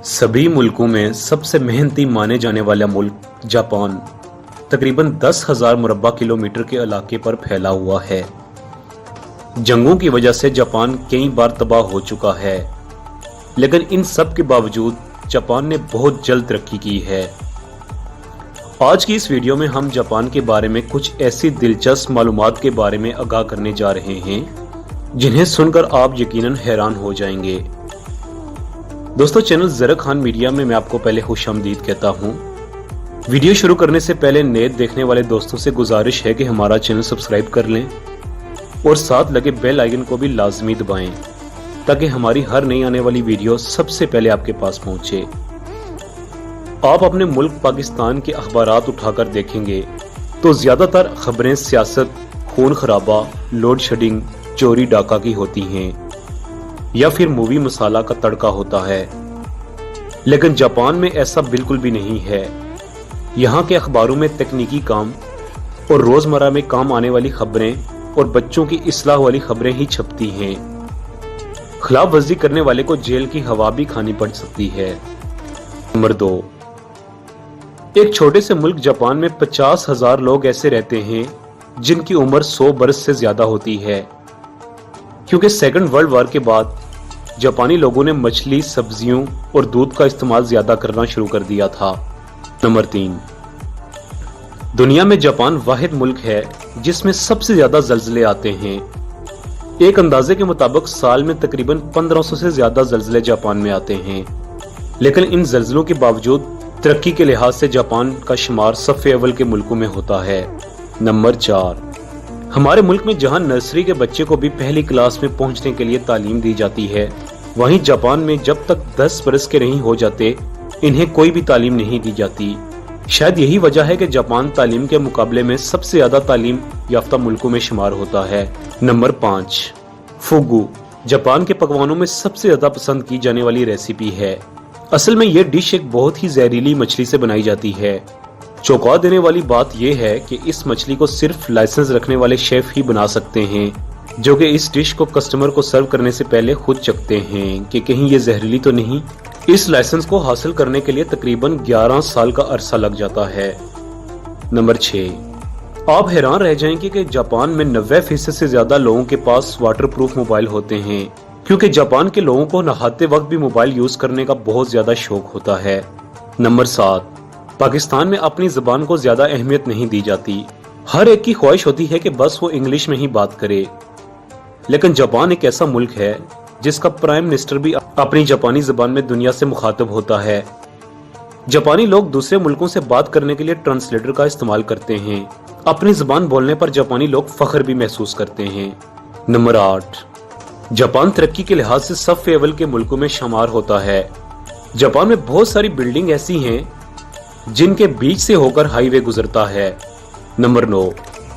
सभी मुल्कों में सबसे मेहनती माने जाने वाला मुल्क जापान तकरीबन 10,000 मुरब्बा किलोमीटर के इलाके पर फैला हुआ है। जंगों की वजह से जापान कई बार तबाह हो चुका है, लेकिन इन सब के बावजूद जापान ने बहुत जल्द तरक्की की है। आज की इस वीडियो में हम जापान के बारे में कुछ ऐसी दिलचस्प मालूमात के बारे में आगाह करने जा रहे हैं जिन्हें सुनकर आप यकीनन हैरान हो जाएंगे। दोस्तों, चैनल ज़रा खान मीडिया में मैं आपको पहले खुशामदीद कहता हूं। वीडियो शुरू करने से पहले नए देखने वाले दोस्तों से गुजारिश है कि हमारा चैनल सब्सक्राइब कर लें और साथ लगे बेल आइकन को भी लाजमी दबाएं ताकि हमारी हर नई आने वाली वीडियो सबसे पहले आपके पास पहुंचे। आप अपने मुल्क पाकिस्तान के अखबारात उठाकर देखेंगे तो ज्यादातर खबरें सियासत, खून खराबा, लोड शेडिंग, चोरी डाका की होती हैं या फिर मूवी मसाला का तड़का होता है। लेकिन जापान में ऐसा बिल्कुल भी नहीं है। यहाँ के अखबारों में तकनीकी काम और रोजमर्रा में काम आने वाली खबरें और बच्चों की इस्लाह वाली खबरें ही छपती हैं। खिलाफ वर्जी करने वाले को जेल की हवा भी खानी पड़ सकती है। नंबर 2, एक छोटे से मुल्क जापान में 50,000 लोग ऐसे रहते हैं जिनकी उम्र 100 बरस से ज्यादा होती है, क्योंकि सेकंड वर्ल्ड वॉर के बाद जापानी लोगों ने मछली, सब्जियों और दूध का इस्तेमाल ज्यादा करना शुरू कर दिया था। नंबर 3, दुनिया में जापान वाहिद मुल्क है जिसमें सबसे ज्यादा जल्जले आते हैं। एक अंदाजे के मुताबिक साल में तकरीबन 1500 से ज्यादा जल्जले जापान में आते हैं, लेकिन इन जल्जलों के बावजूद तरक्की के लिहाज से जापान का शुमार सफ़े अव्वल के मुल्कों में होता है। नंबर 4, हमारे मुल्क में जहां नर्सरी के बच्चे को भी पहली क्लास में पहुंचने के लिए तालीम दी जाती है, वहीं जापान में जब तक 10 बरस के नहीं हो जाते इन्हें कोई भी तालीम नहीं दी जाती। शायद यही वजह है कि जापान तालीम के मुकाबले में सबसे ज्यादा तालीम याफ्ता मुल्कों में शुमार होता है। नंबर 5, फुगू जापान के पकवानों में सबसे ज्यादा पसंद की जाने वाली रेसिपी है। असल में यह डिश एक बहुत ही जहरीली मछली से बनाई जाती है। चौंका देने वाली बात यह है कि इस मछली को सिर्फ लाइसेंस रखने वाले शेफ ही बना सकते हैं, जो कि इस डिश को कस्टमर को सर्व करने से पहले खुद चखते हैं कि कहीं ये जहरीली तो नहीं। इस लाइसेंस को हासिल करने के लिए तकरीबन 11 साल का अरसा लग जाता है। नंबर 6, आप हैरान रह जाएंगे कि जापान में 90% से ज्यादा लोगों के पास वाटरप्रूफ मोबाइल होते हैं, क्योंकि जापान के लोगों को नहाते वक्त भी मोबाइल यूज करने का बहुत ज्यादा शौक होता है। नंबर 7, पाकिस्तान में अपनी जुबान को ज्यादा अहमियत नहीं दी जाती। हर एक की ख्वाहिश होती है कि बस वो इंग्लिश में ही बात करे, लेकिन जापान एक ऐसा मुल्क है जिसका प्राइम मिनिस्टर भी अपनी जापानी जुबान में दुनिया से मुखातब होता है। जापानी लोग दूसरे मुल्कों से बात करने के लिए ट्रांसलेटर का इस्तेमाल करते हैं। अपनी जुबान बोलने पर जापानी लोग फख्र भी महसूस करते हैं। नंबर 8, जापान तरक्की के लिहाज से सफ़े अव्वल के मुल्कों में शुमार होता है। जापान में बहुत सारी बिल्डिंग ऐसी हैं जिनके बीच से होकर हाईवे गुजरता है। नंबर 9,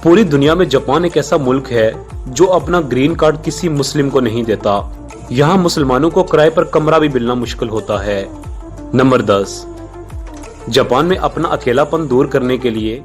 पूरी दुनिया में जापान एक ऐसा मुल्क है जो अपना ग्रीन कार्ड किसी मुस्लिम को नहीं देता। यहाँ मुसलमानों को किराए पर कमरा भी मिलना मुश्किल होता है। नंबर 10, जापान में अपना अकेलापन दूर करने के लिए